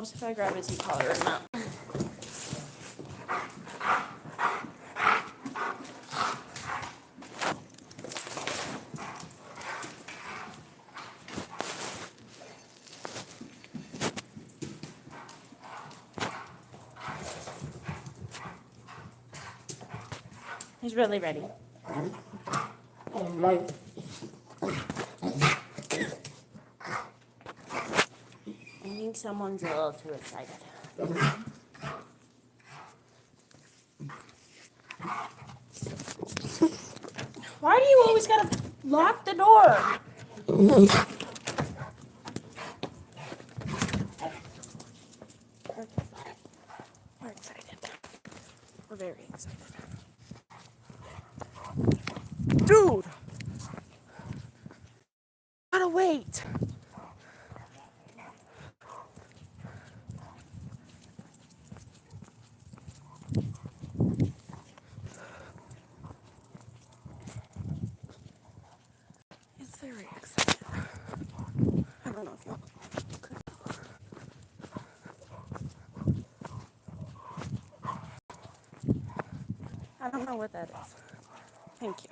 If I grab his collar or not. He's really ready. I think someone's a little too excited. Why do you always gotta lock the door? We're excited. We're very excited. Dude! Gotta wait. He's very excited. I don't know if y'all could. I don't know what that is. Thank you.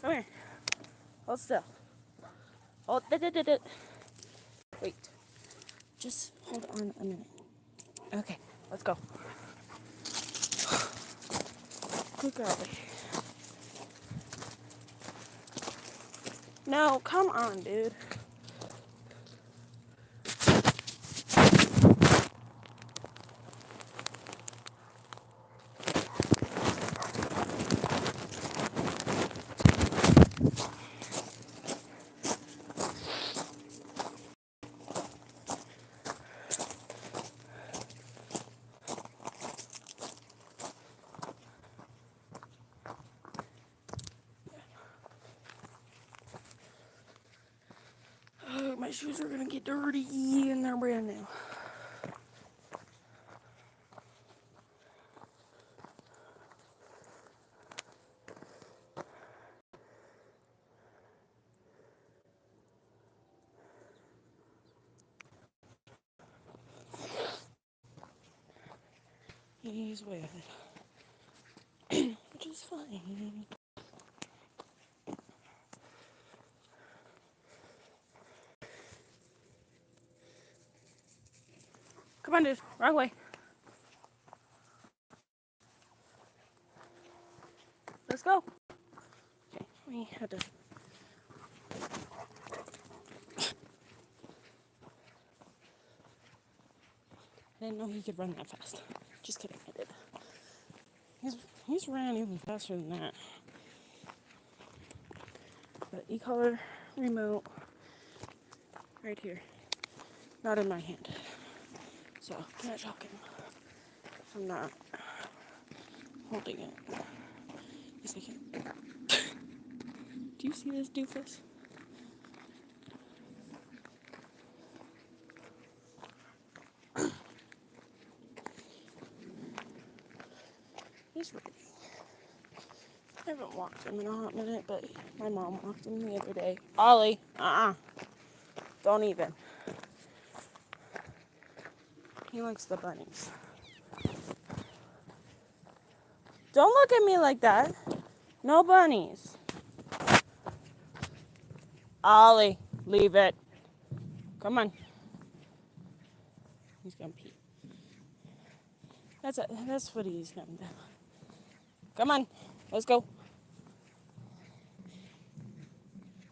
Come here. Hold still. Hold it. Wait. Just hold on a minute. Okay, let's go. Good girl. No, come on, dude. Oh, my shoes are gonna get dirty and they're brand new. He's with it, which is fine. Come on, dude. Wrong way. Let's go. Okay, we had to. I didn't know he could run that fast. Just kidding, I did. He's ran even faster than that. But e-collar remote right here. Not in my hand. So can't shock him. I'm not holding it. Yes, I can. Do you see this doofus? He's ready. I haven't walked him in a hot minute, but my mom walked him the other day. Ollie, don't even. He likes the bunnies. Don't look at me like that. No bunnies. Ollie, leave it. Come on. He's gonna pee. That's what he's gonna do. Come on, let's go.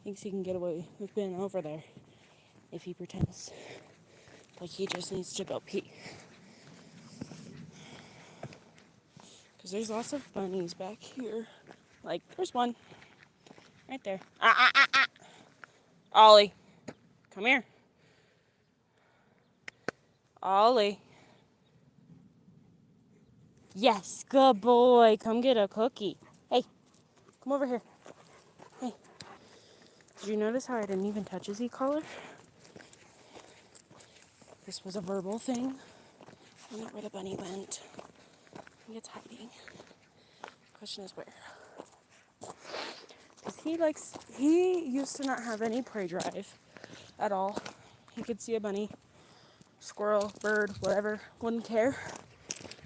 Thinks he can get away with being over there if he pretends like he just needs to go pee. Because there's lots of bunnies back here. Like, there's one right there. Ollie, come here. Ollie. Yes, good boy. Come get a cookie. Hey, come over here. Hey. Did you notice how I didn't even touch his e-collar? This was a verbal thing. I don't know where the bunny went. I think it's hiding. Question is where. Because he used to not have any prey drive at all. He could see a bunny, squirrel, bird, whatever, wouldn't care.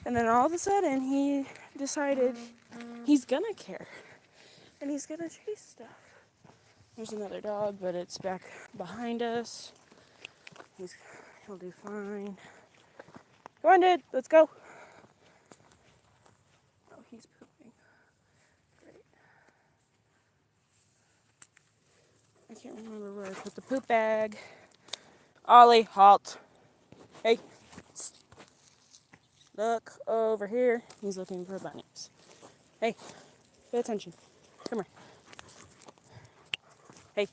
And then all of a sudden, he decided he's gonna care. And he's gonna chase stuff. There's another dog, but it's back behind us. He'll do fine. Come on, dude, let's go. Oh, he's pooping. Great. I can't remember where I put the poop bag. Ollie, halt. Hey, look over here. He's looking for bunnies. Hey, pay attention. Come here. Hey,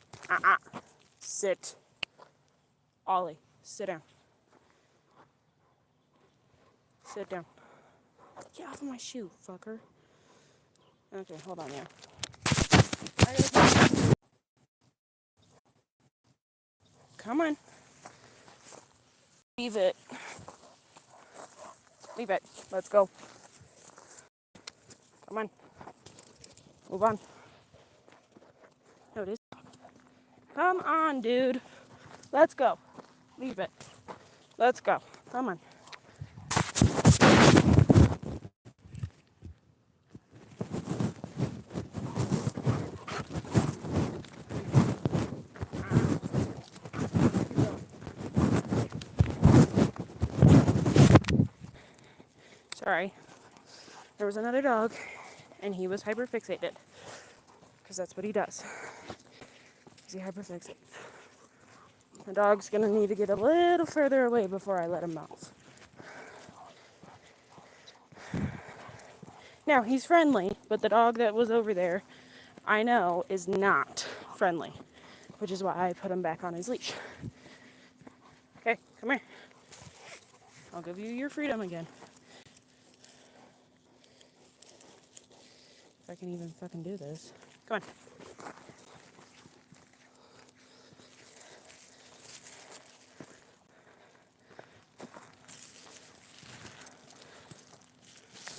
sit. Ollie, sit down. Sit down. Get off of my shoe, fucker. Okay, hold on, yeah. Come on. Leave it. Leave it. Let's go. Come on. Move on. No, it is. Come on, dude. Let's go. Leave it. Let's go. Come on. Sorry. There was another dog, and he was hyperfixated. Because that's what he does. He hyperfixates. The dog's gonna need to get a little further away before I let him mouth. Now, he's friendly, but the dog that was over there, I know, is not friendly. Which is why I put him back on his leash. Okay, come here. I'll give you your freedom again. If I can even fucking do this. Come on.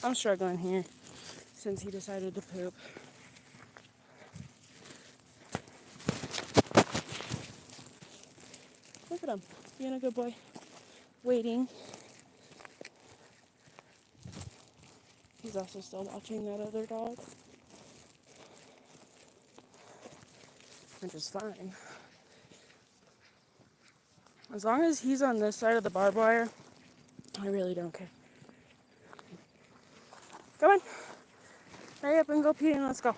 I'm struggling here since he decided to poop. Look at him, being a good boy. Waiting. He's also still watching that other dog. Which is fine. As long as he's on this side of the barbed wire, I really don't care. Come on. Hurry up and go pee and let's go.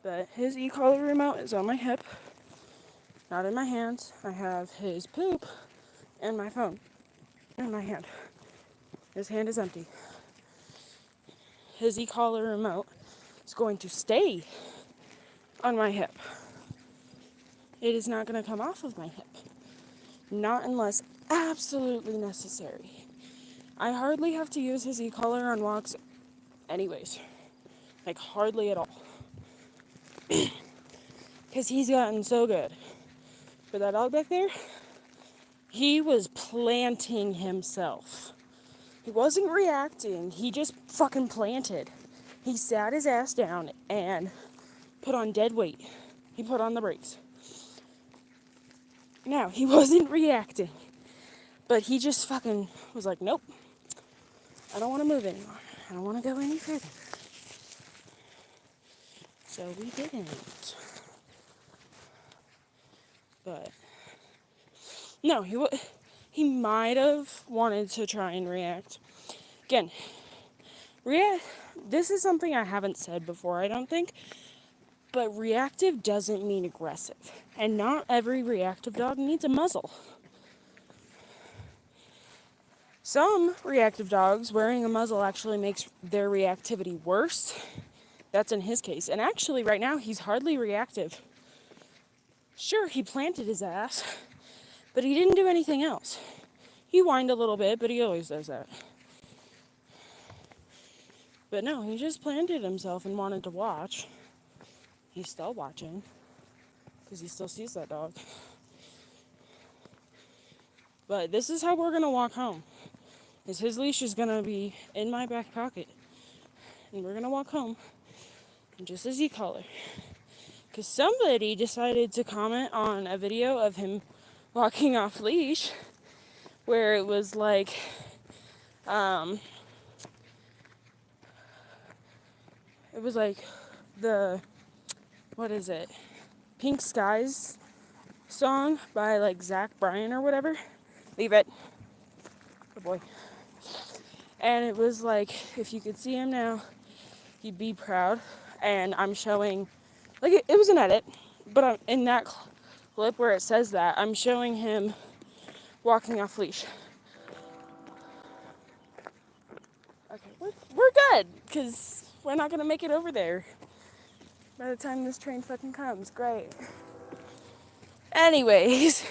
But his e-collar remote is on my hip, not in my hands. I have his poop and my phone in my hand. His hand is empty. His e-collar remote is going to stay on my hip. It is not going to come off of my hip. Not unless absolutely necessary. I hardly have to use his e-collar on walks anyways. Like, hardly at all. Because he's gotten so good. But that dog back there, he was planting himself. He wasn't reacting. He just fucking planted. He sat his ass down and put on dead weight. He put on the brakes. Now, he wasn't reacting. But he just fucking was like, nope. I don't want to move anymore. I don't want to go any further. So we didn't. But no, he might have wanted to try and react. Again, this is something I haven't said before, I don't think. But reactive doesn't mean aggressive. And not every reactive dog needs a muzzle. Some reactive dogs wearing a muzzle actually makes their reactivity worse. That's in his case. And actually, right now, he's hardly reactive. Sure, he planted his ass, but he didn't do anything else. He whined a little bit, but he always does that. But no, he just planted himself and wanted to watch. He's still watching, because he still sees that dog. But this is how we're going to walk home. is his leash is gonna be in my back pocket, and we're gonna walk home in just his e-collar. Because somebody decided to comment on a video of him walking off leash where it was like, it was like the, what is it? Pink Skies song by like Zach Bryan or whatever. Leave it. Good boy. And it was like, if you could see him now, you'd be proud. And I'm showing, like it was an edit, but in that clip where it says that, I'm showing him walking off leash. Okay, we're good, because we're not going to make it over there by the time this train fucking comes. Great. Anyways,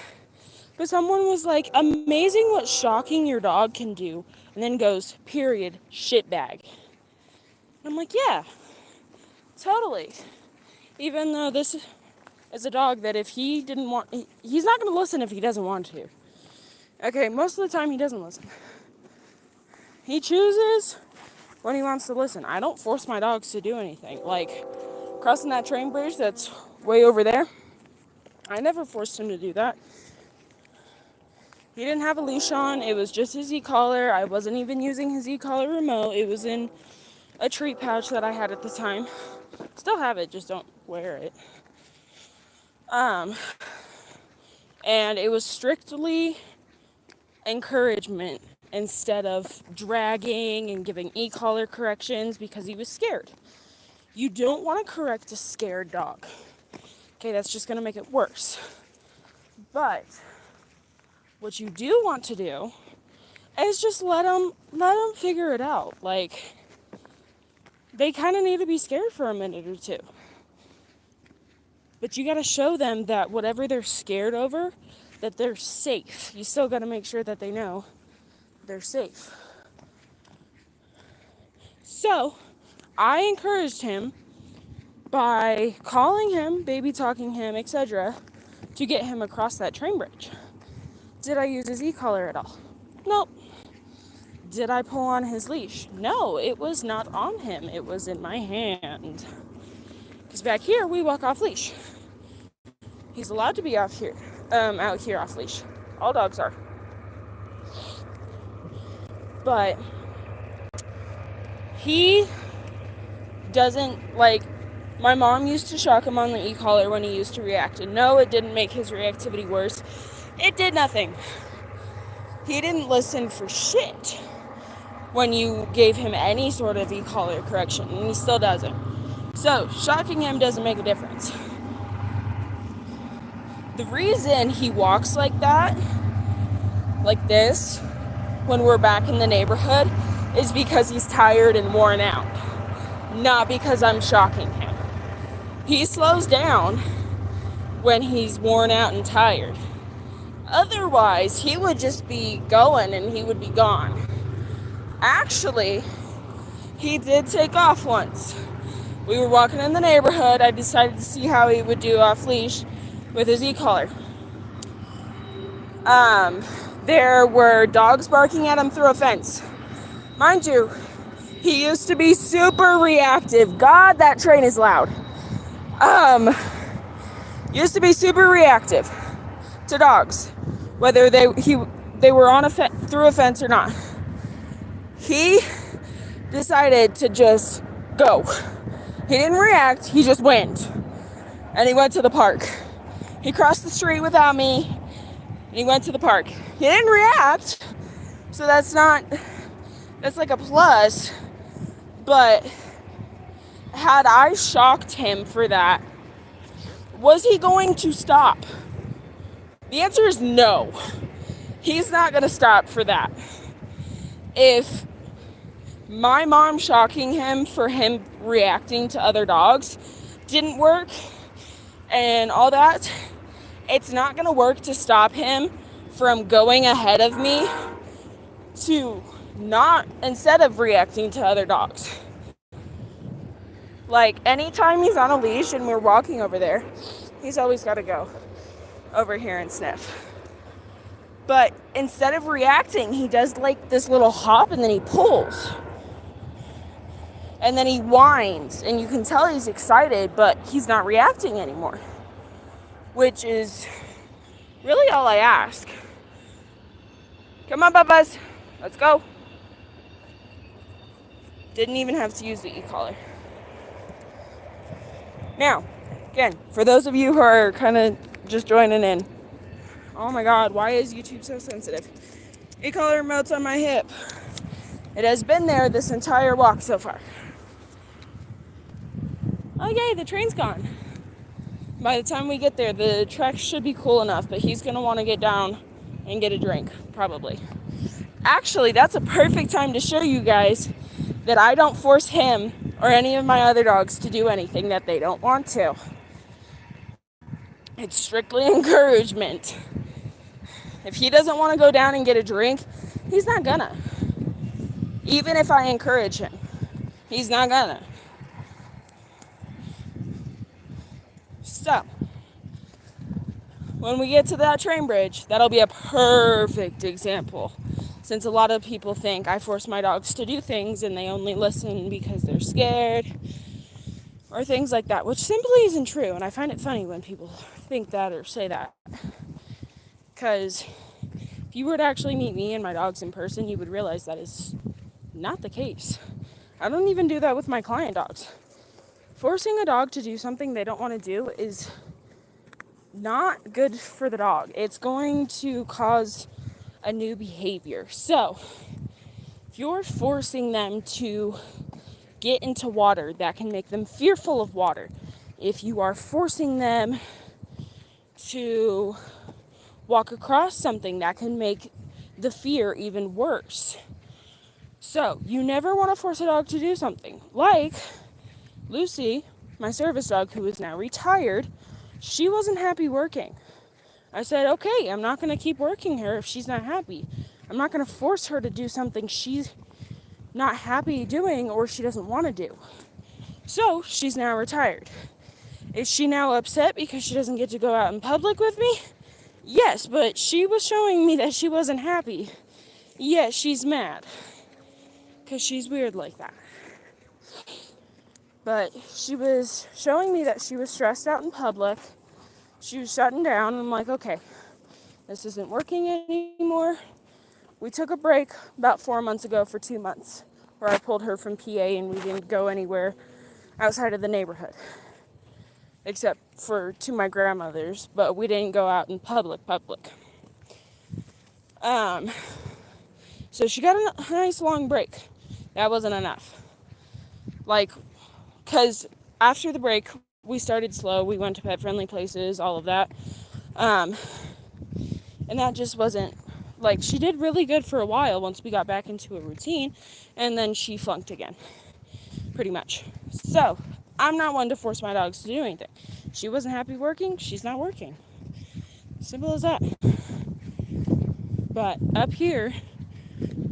but someone was like, amazing what shocking your dog can do, and then goes, period, shitbag. I'm like, yeah, totally. Even though this is a dog that if he didn't want, he's not going to listen if he doesn't want to. Okay, most of the time he doesn't listen. He chooses when he wants to listen. I don't force my dogs to do anything. Like, crossing that train bridge that's way over there, I never forced him to do that. He didn't have a leash on. It was just his e-collar. I wasn't even using his e-collar remote. It was in a treat pouch that I had at the time. Still have it, just don't wear it. And it was strictly encouragement instead of dragging and giving e-collar corrections because he was scared. You don't want to correct a scared dog. Okay, that's just going to make it worse. But what you do want to do is just let them figure it out. Like, they kind of need to be scared for a minute or two. But you got to show them that whatever they're scared over, that they're safe. You still got to make sure that they know they're safe. So, I encouraged him by calling him, baby talking him, etc., to get him across that train bridge. Did I use his e-collar at all? Nope. Did I pull on his leash? No, it was not on him. It was in my hand. Because back here, we walk off leash. He's allowed to be out here off leash. All dogs are. But he doesn't, like, my mom used to shock him on the e-collar when he used to react. And no, it didn't make his reactivity worse. It did nothing. He didn't listen for shit when you gave him any sort of e-collar correction, and he still doesn't. So, shocking him doesn't make a difference. The reason he walks like that, like this, when we're back in the neighborhood, is because he's tired and worn out, not because I'm shocking him. He slows down when he's worn out and tired. Otherwise, he would just be going and he would be gone. Actually, he did take off once. We were walking in the neighborhood. I decided to see how he would do off leash with his e-collar. There were dogs barking at him through a fence. Mind you, he used to be super reactive. God, that train is loud. Used to be super reactive to dogs, whether they were on through a fence or not. He decided to just go. He didn't react, he just went. And he went to the park. He crossed the street without me, and he went to the park. He didn't react, so that's like a plus. But had I shocked him for that, was he going to stop? The answer is no. He's not going to stop for that. If my mom shocking him for him reacting to other dogs didn't work and all that, it's not going to work to stop him from going ahead of me to not, instead of reacting to other dogs. Like, anytime he's on a leash and we're walking over there, he's always got to go over here and sniff. But instead of reacting, he does like this little hop and then he pulls. And then he whines, and you can tell he's excited, but he's not reacting anymore. Which is really all I ask. Come on, Bubba's. Let's go. Didn't even have to use the e-collar. Now, again, for those of you who are kind of just joining in, oh my God, why is YouTube so sensitive? E-collar remote's on my hip. It has been there this entire walk so far. Oh yay, the train's gone. By the time we get there, the track should be cool enough, but he's gonna want to get down and get a drink, probably. Actually, that's a perfect time to show you guys that I don't force him or any of my other dogs to do anything that they don't want to. It's strictly encouragement. If he doesn't want to go down and get a drink, he's not gonna. Even if I encourage him, he's not gonna. So, when we get to that train bridge, that'll be a perfect example. Since a lot of people think I force my dogs to do things and they only listen because they're scared or things like that, which simply isn't true. And I find it funny when people think that or say that. Because if you were to actually meet me and my dogs in person, you would realize that is not the case. I don't even do that with my client dogs. Forcing a dog to do something they don't want to do is not good for the dog. It's going to cause a new behavior. So, if you're forcing them to get into water, that can make them fearful of water. If you are forcing them to walk across something, that can make the fear even worse. So, you never want to force a dog to do something. Like Lucy, my service dog, who is now retired, she wasn't happy working. I said, okay, I'm not going to keep working her if she's not happy. I'm not going to force her to do something she's not happy doing or she doesn't want to do. So, she's now retired. Is she now upset because she doesn't get to go out in public with me? Yes, but she was showing me that she wasn't happy. Yes, she's mad. Because she's weird like that. But she was showing me that she was stressed out in public. She was shutting down. And I'm like, okay, this isn't working anymore. We took a break about 4 months ago for 2 months, where I pulled her from PA and we didn't go anywhere outside of the neighborhood. Except for to my grandmother's, but we didn't go out in public. So she got a nice long break. That wasn't enough. Because after the break, we started slow. We went to pet-friendly places, all of that. And that just wasn't, she did really good for a while once we got back into a routine, and then she flunked again, pretty much. So, I'm not one to force my dogs to do anything. She wasn't happy working, she's not working. Simple as that. But up here,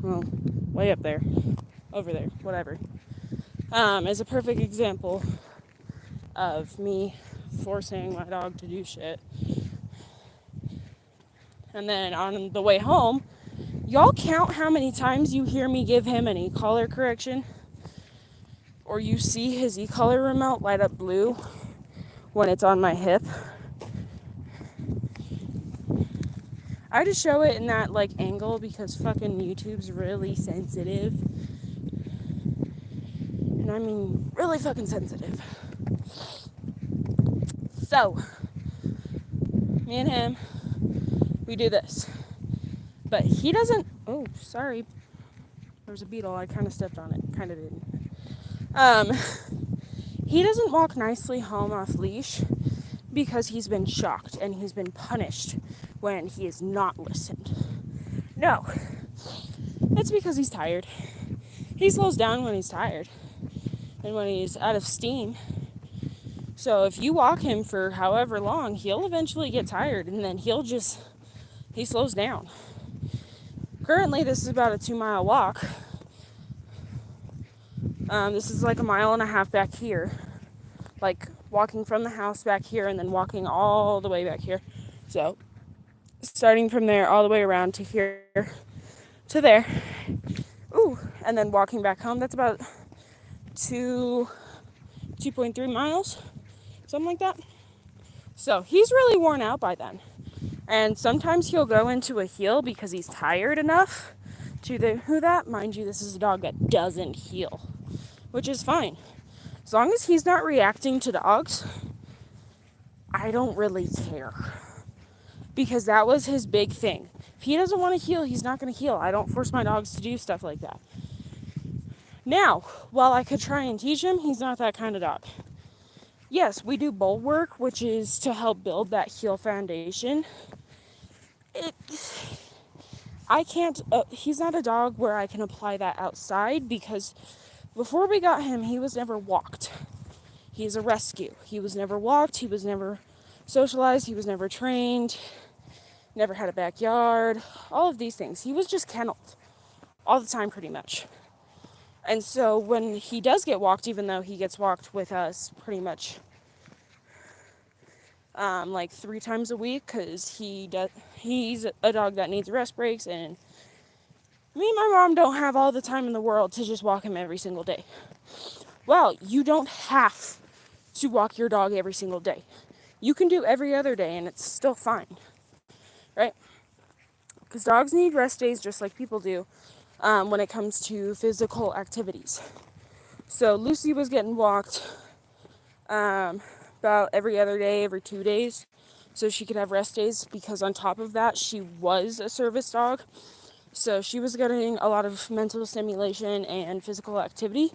well, way up there, over there, whatever, is a perfect example of me forcing my dog to do shit. And then on the way home, y'all count how many times you hear me give him an e-collar correction, or you see his e-collar remote light up blue when it's on my hip. I just show it in that angle because fucking YouTube's really sensitive. And I mean really fucking sensitive. So, me and him, we do this. But he doesn't, oh, sorry. There was a beetle, I kind of stepped on it, kind of didn't. He doesn't walk nicely home off leash because he's been shocked and he's been punished when he is not listened. No, it's because he's tired. He slows down when he's tired and when he's out of steam. So if you walk him for however long, he'll eventually get tired and then he slows down. Currently, this is about a 2-mile walk. This is like a mile and a half back here. Walking from the house back here and then walking all the way back here. So, starting from there all the way around to here to there. Ooh, and then walking back home. That's about 2.3 miles, something like that. So he's really worn out by then. And sometimes he'll go into a heel because he's tired enough to do that. Mind you, this is a dog that doesn't heel, which is fine. As long as he's not reacting to dogs, I don't really care. Because that was his big thing. If he doesn't want to heel, he's not going to heel. I don't force my dogs to do stuff like that. Now, while I could try and teach him, he's not that kind of dog. Yes, we do bowl work, which is to help build that heel foundation. I can't, he's not a dog where I can apply that outside because before we got him, he was never walked. He's a rescue. He was never walked. He was never socialized. He was never trained. Never had a backyard. All of these things. He was just kenneled all the time pretty much. And so when he does get walked, even though he gets walked with us pretty much like 3 times a week, because he's a dog that needs rest breaks, and me and my mom don't have all the time in the world to just walk him every single day. Well, you don't have to walk your dog every single day. You can do every other day and it's still fine, right? Because dogs need rest days just like people do when it comes to physical activities. So Lucy was getting walked about every other day, every 2 days, so she could have rest days, because on top of that, she was a service dog. So she was getting a lot of mental stimulation and physical activity,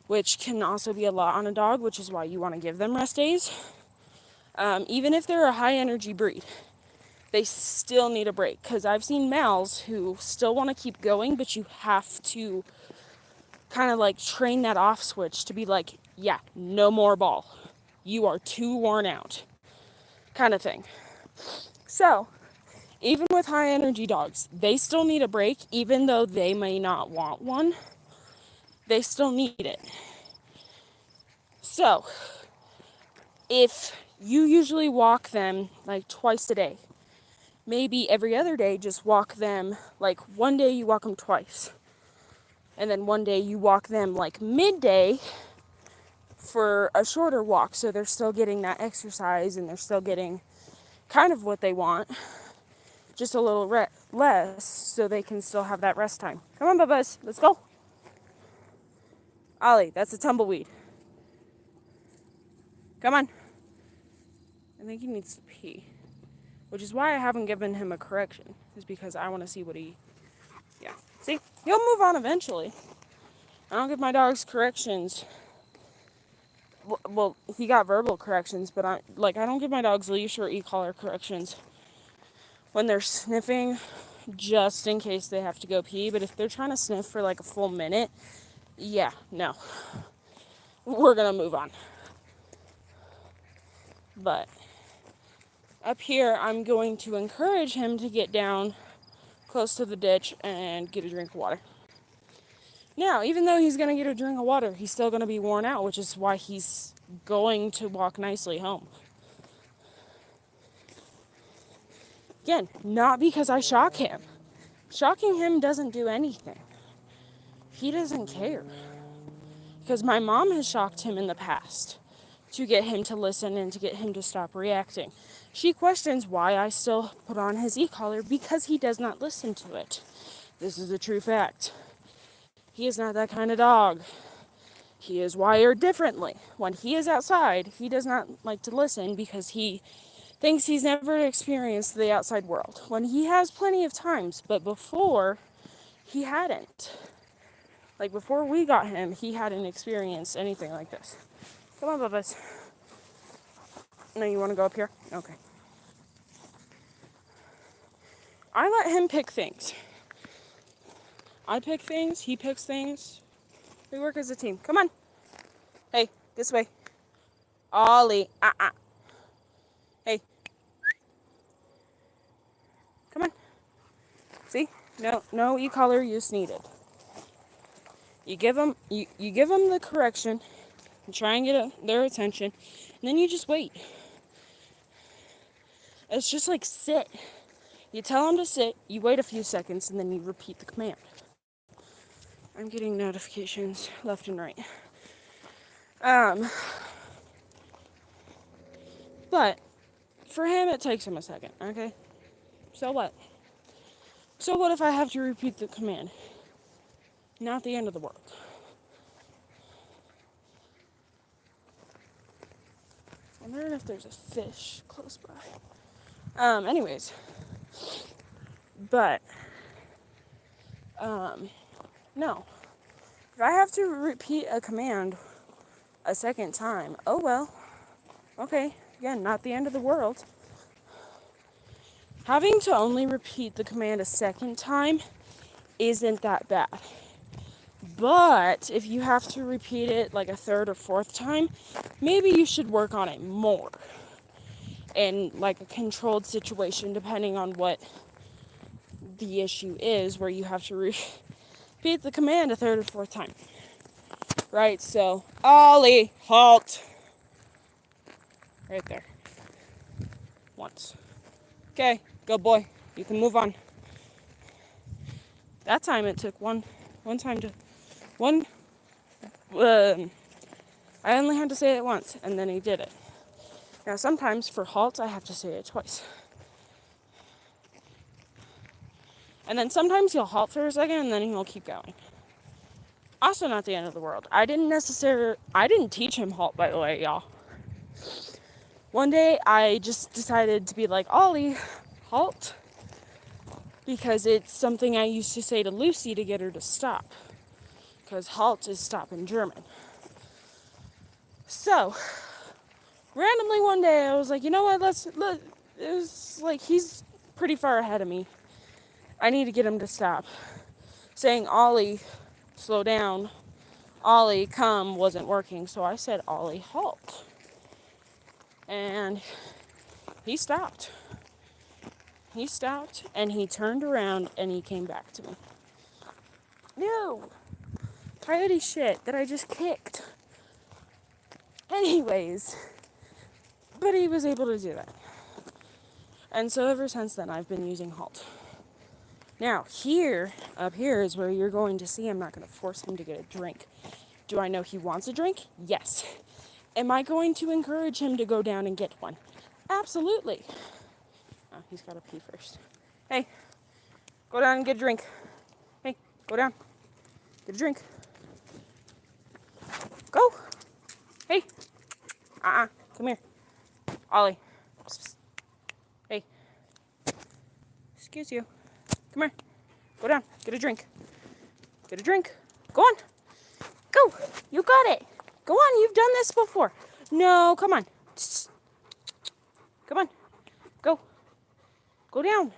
which can also be a lot on a dog, which is why you want to give them rest days. Even if they're a high energy breed, they still need a break, because I've seen males who still want to keep going, but you have to kind of like train that off switch to be like, yeah, no more ball. You are too worn out, kind of thing. So, even with high energy dogs, they still need a break, even though they may not want one. They still need it. So, if you usually walk them like twice a day, maybe every other day, just walk them, like one day you walk them twice. And then one day you walk them like midday for a shorter walk. So they're still getting that exercise and they're still getting kind of what they want. Just a little less so they can still have that rest time. Come on, Bubba's. Let's go. Ollie, that's a tumbleweed. Come on. I think he needs to pee. Which is why I haven't given him a correction. Is because I want to see what yeah. See? He'll move on eventually. I don't give my dogs corrections. Well, he got verbal corrections, but I don't give my dogs leash or e-collar corrections when they're sniffing, just in case they have to go pee. But if they're trying to sniff for like a full minute, yeah, no. We're going to move on. But up here, I'm going to encourage him to get down close to the ditch and get a drink of water. Now, even though he's going to get a drink of water, he's still going to be worn out, which is why he's going to walk nicely home. Again, not because I shock him. Shocking him doesn't do anything. He doesn't care. Because my mom has shocked him in the past to get him to listen and to get him to stop reacting. She questions why I still put on his e-collar, because he does not listen to it. This is a true fact. He is not that kind of dog. He is wired differently. When he is outside, he does not like to listen because he thinks he's never experienced the outside world. When he has plenty of times, but before, he hadn't. Like before we got him, he hadn't experienced anything like this. Come on, Bubba's. No, you want to go up here? Okay. I let him pick things. I pick things, he picks things. We work as a team. Come on. Hey, this way. Ollie. Hey. Come on. See? No e-collar use needed. You give them the correction and try and get their attention, and then you just wait. It's just like sit. You tell him to sit, you wait a few seconds, and then you repeat the command. I'm getting notifications left and right. But for him, it takes him a second, okay? So what? So what if I have to repeat the command? Not the end of the world. I'm wondering if there's a fish close by. Anyways. But, no. If I have to repeat a command a second time, oh well. Okay, again, not the end of the world. Having to only repeat the command a second time isn't that bad. But if you have to repeat it like a third or fourth time, maybe you should work on it more. In like a controlled situation, depending on what the issue is, where you have to repeat the command a third or fourth time. Right, so, Ollie, halt. Right there. Once. Okay, good boy. You can move on. That time it took one time to, I only had to say it once, and then he did it. Now, sometimes for halt, I have to say it twice. And then sometimes he'll halt for a second, and then he'll keep going. Also not the end of the world. I didn't teach him halt, by the way, y'all. One day, I just decided to be like, Ollie, halt. Because it's something I used to say to Lucy to get her to stop. Because halt is stop in German. So, randomly one day, I was like, you know what, it was like, he's pretty far ahead of me. I need to get him to stop. Saying, Ollie, slow down. Ollie, come, wasn't working. So I said, Ollie, halt. And he stopped. He stopped, and he turned around, and he came back to me. No! Coyote shit that I just kicked. Anyways, but he was able to do that. And so ever since then, I've been using halt. Now, up here is where you're going to see I'm not going to force him to get a drink. Do I know he wants a drink? Yes. Am I going to encourage him to go down and get one? Absolutely. Oh, he's got to pee first. Hey, go down and get a drink. Hey, go down. Get a drink. Go. Hey. Come here. Ollie. Hey. Excuse you. Come here. Go down. Get a drink. Get a drink. Go on. Go. You got it. Go on. You've done this before. No, come on. Come on. Go. Go down.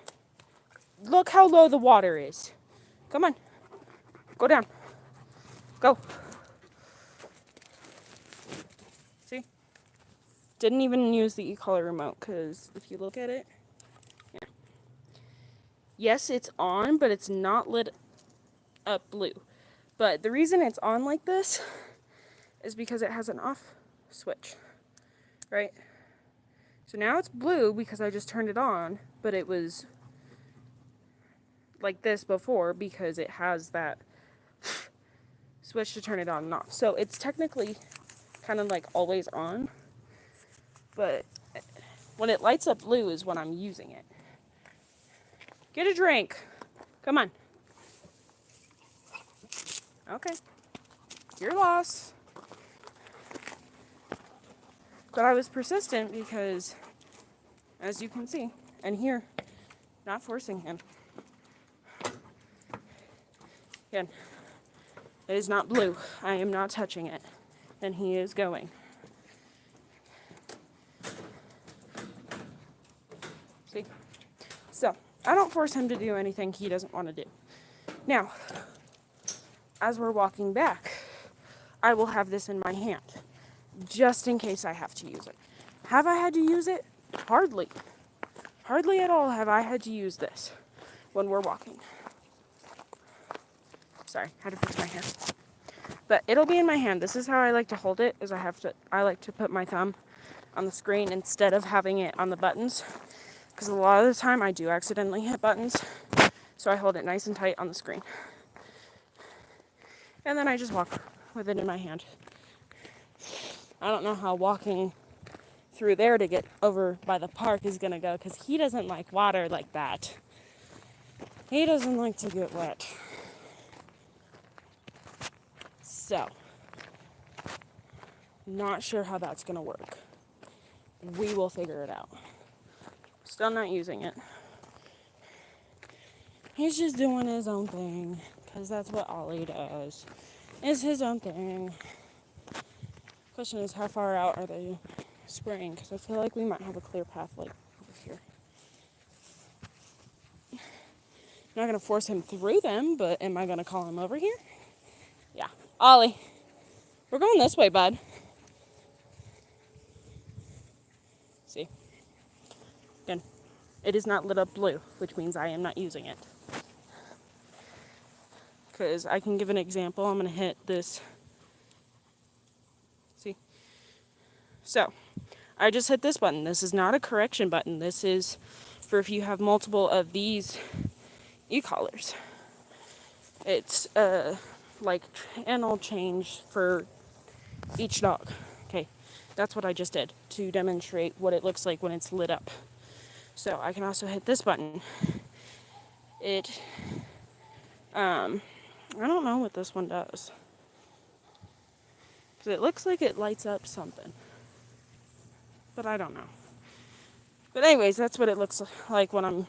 Look how low the water is. Come on. Go down. Go. See? Didn't even use the e-collar remote because if you look at it, yeah. Yes, it's on, but it's not lit up blue. But the reason it's on like this is because it has an off switch, right? So now it's blue because I just turned it on, but it was like this before because it has that switch to turn it on and off. So it's technically kind of like always on, but when it lights up blue is when I'm using it. Get a drink. Come on. Okay. Your loss. But I was persistent because, as you can see, and here, not forcing him. Again, it is not blue. I am not touching it. And he is going. See? So, I don't force him to do anything he doesn't want to do. Now, as we're walking back, I will have this in my hand, just in case I have to use it. Have I had to use it? Hardly. Hardly at all have I had to use this when we're walking. Sorry, had to fix my hair. But it'll be in my hand. This is how I like to hold it, I like to put my thumb on the screen instead of having it on the buttons. because a lot of the time I do accidentally hit buttons, so I hold it nice and tight on the screen. And then I just walk with it in my hand. I don't know how walking through there to get over by the park is going to go, because he doesn't like water like that. He doesn't like to get wet. So, not sure how that's going to work. We will figure it out. Still not using it. He's just doing his own thing, because that's what Ollie does. It's his own thing. Question is, how far out are they spraying? Because I feel like we might have a clear path like over here. I'm not going to force him through them, but am I going to call him over here? Yeah. Ollie, we're going this way, bud. See? Again, it is not lit up blue, which means I am not using it. Because I can give an example. I'm going to hit this. See? So, I just hit this button. This is not a correction button. This is for if you have multiple of these e-collars. It's like channel change for each dog. Okay, that's what I just did to demonstrate what it looks like when it's lit up. So I can also hit this button. I don't know what this one does. Because it looks like it lights up something. But I don't know. But anyways, that's what it looks like when I'm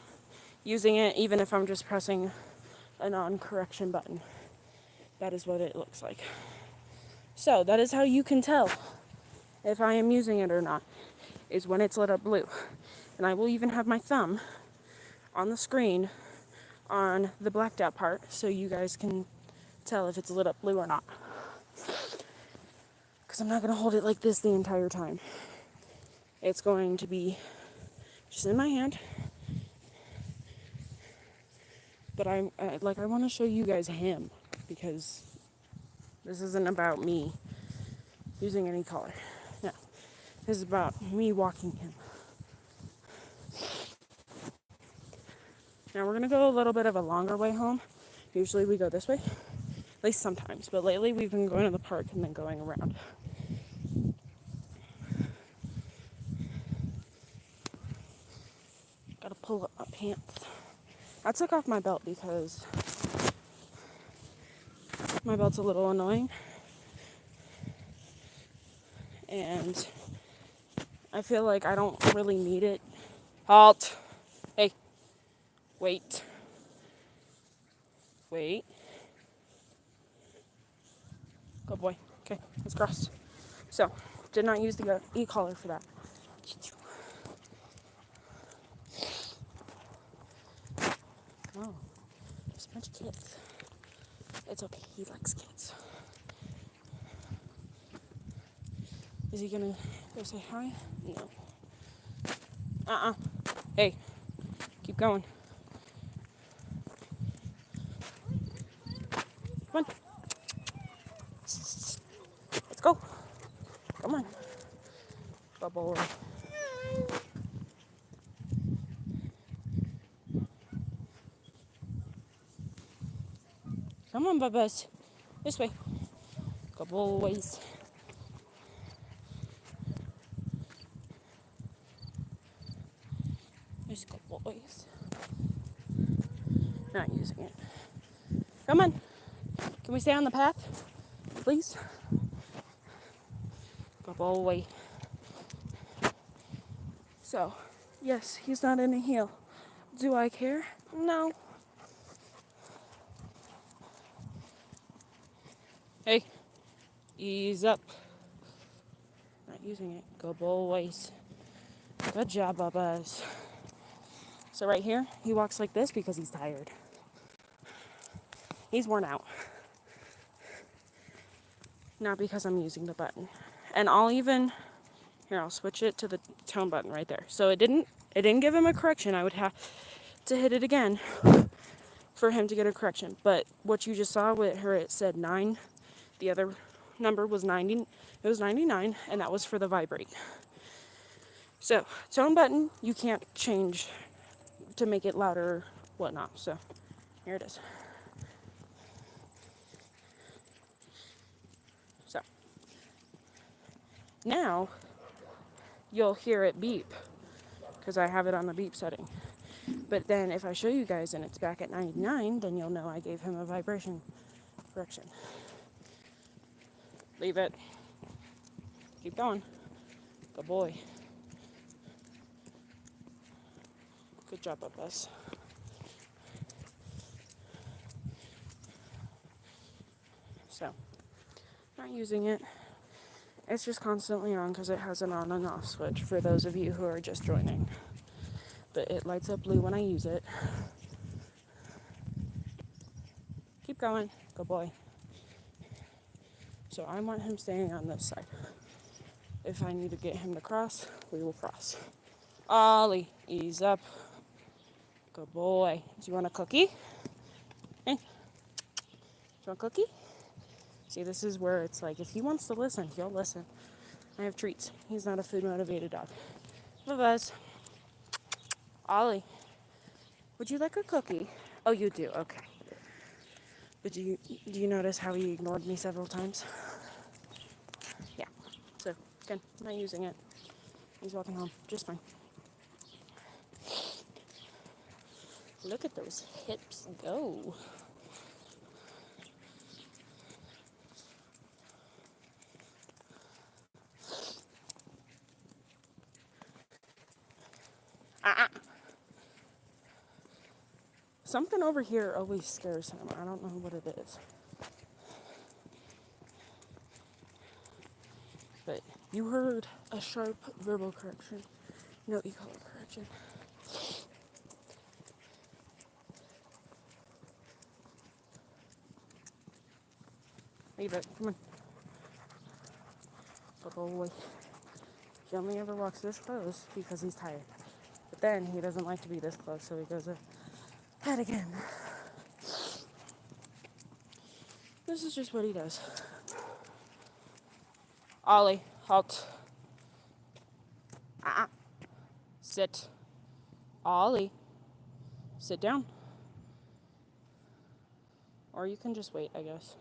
using it, even if I'm just pressing a non-correction button. That is what it looks like. So that is how you can tell if I am using it or not, is when it's lit up blue. And I will even have my thumb on the screen on the blacked out part so you guys can tell if it's lit up blue or not. Because I'm not going to hold it like this the entire time. It's going to be just in my hand. But I want to show you guys him, because this isn't about me using any collar. No, this is about me walking him. Now we're going to go a little bit of a longer way home. Usually we go this way, at least sometimes, but lately we've been going to the park and then going around. Gotta pull up my pants. I took off my belt because my belt's a little annoying. And I feel like I don't really need it. Halt. Hey. Wait. Wait. Good boy. Okay, let's cross. So, did not use the e-collar for that. Oh, there's a bunch of kids. It's okay, he likes kids. Is he gonna go say hi? No. Hey, keep going. Come on. Let's go. Come on. Bubble. Come on, Bubba's. This way. Go boys. Just go boys. Not using it. Come on. Can we stay on the path? Please? Go boy. So, yes, he's not in a heel. Do I care? No. Hey, ease up. Not using it. Go boys. Good job, Bubba's. So right here, he walks like this because he's tired. He's worn out. Not because I'm using the button. And I'll switch it to the tone button right there. So it didn't give him a correction. I would have to hit it again for him to get a correction. But what you just saw with her, it said 9. The other number was 90. It was 99, and that was for the vibrate. So, tone button, you can't change to make it louder or whatnot. So here it is. So now you'll hear it beep because I have it on the beep setting. But then if I show you guys and it's back at 99, then you'll know I gave him a vibration correction. Leave it. Keep going. Good boy. Good job, Bubba's. So, not using it. It's just constantly on because it has an on and off switch for those of you who are just joining. But it lights up blue when I use it. Keep going. Good boy. So I want him staying on this side. If I need to get him to cross, we will cross. Ollie, ease up. Good boy. Do you want a cookie? Hey. Do you want a cookie? See, this is where it's like, if he wants to listen, he'll listen. I have treats. He's not a food-motivated dog. Bye-bye. Ollie, would you like a cookie? Oh, you do? Okay. But do you notice how he ignored me several times? Yeah. So, again, I'm not using it. He's walking home just fine. Look at those hips go. Something over here always scares him. I don't know what it is. But you heard a sharp verbal correction. No e-color correction. Leave it. Come on. Good boy. He only ever walks this close because he's tired. But then he doesn't like to be this close, so he goes ahead again. This is just what he does. Ollie, halt. Sit. Ollie, sit down. Or you can just wait, I guess.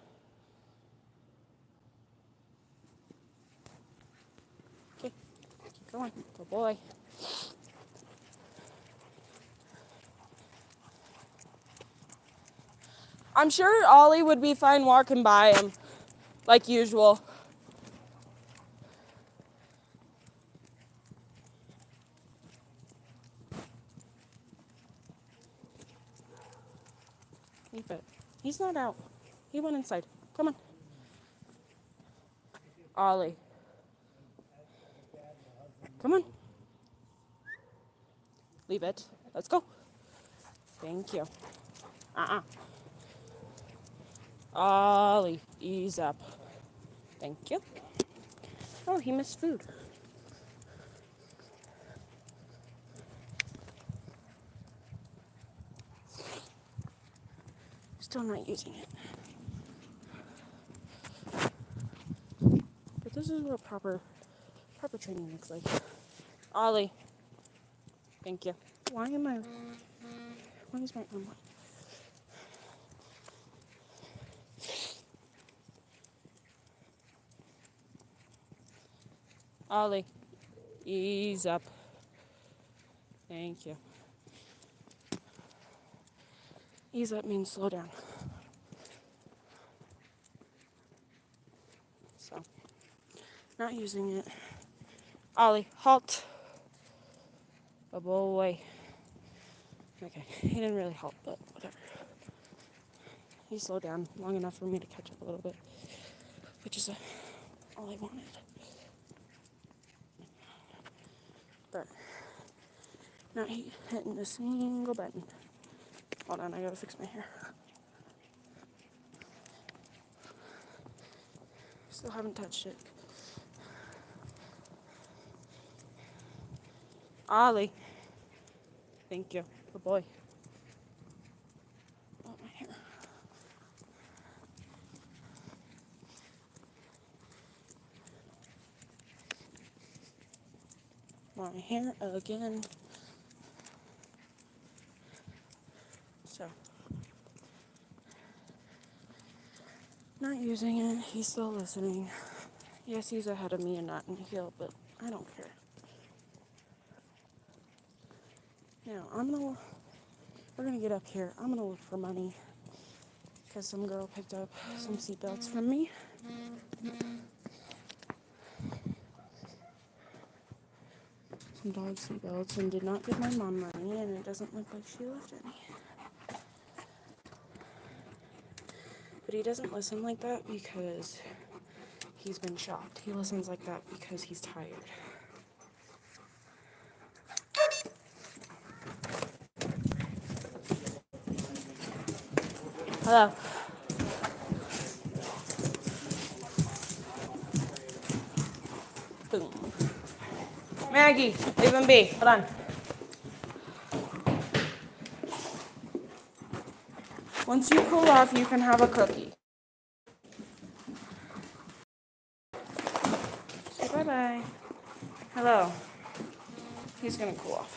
Okay, keep going. Good boy. I'm sure Ollie would be fine walking by him, like usual. Leave it. He's not out. He went inside. Come on. Ollie. Come on. Leave it. Let's go. Thank you. Ollie, ease up. Thank you. Oh, he missed food. Still not using it. But this is what proper training looks like. Ollie. Thank you. Why is my arm? Ollie, ease up. Thank you. Ease up means slow down. So, not using it. Ollie, halt. Oh boy. Okay, he didn't really halt, but whatever. He slowed down long enough for me to catch up a little bit, which is all I wanted. But not hitting a single button. Hold on, I gotta fix my hair. Still haven't touched it. Ollie. Thank you. Good boy. Oh, my hair. My hair again. So, not using it. He's still listening. Yes, he's ahead of me and not in the hill, but I don't care. Now, we're gonna get up here. I'm gonna look for money because some girl picked up some seatbelts from me. Some dog seatbelts and did not give my mom money, and it doesn't look like she left any. But he doesn't listen like that because he's been shocked. He listens like that because he's tired. Hello. Boom. Maggie, leave him be. Hold on. Once you cool off, you can have a cookie. Say bye-bye. Hello. He's gonna cool off.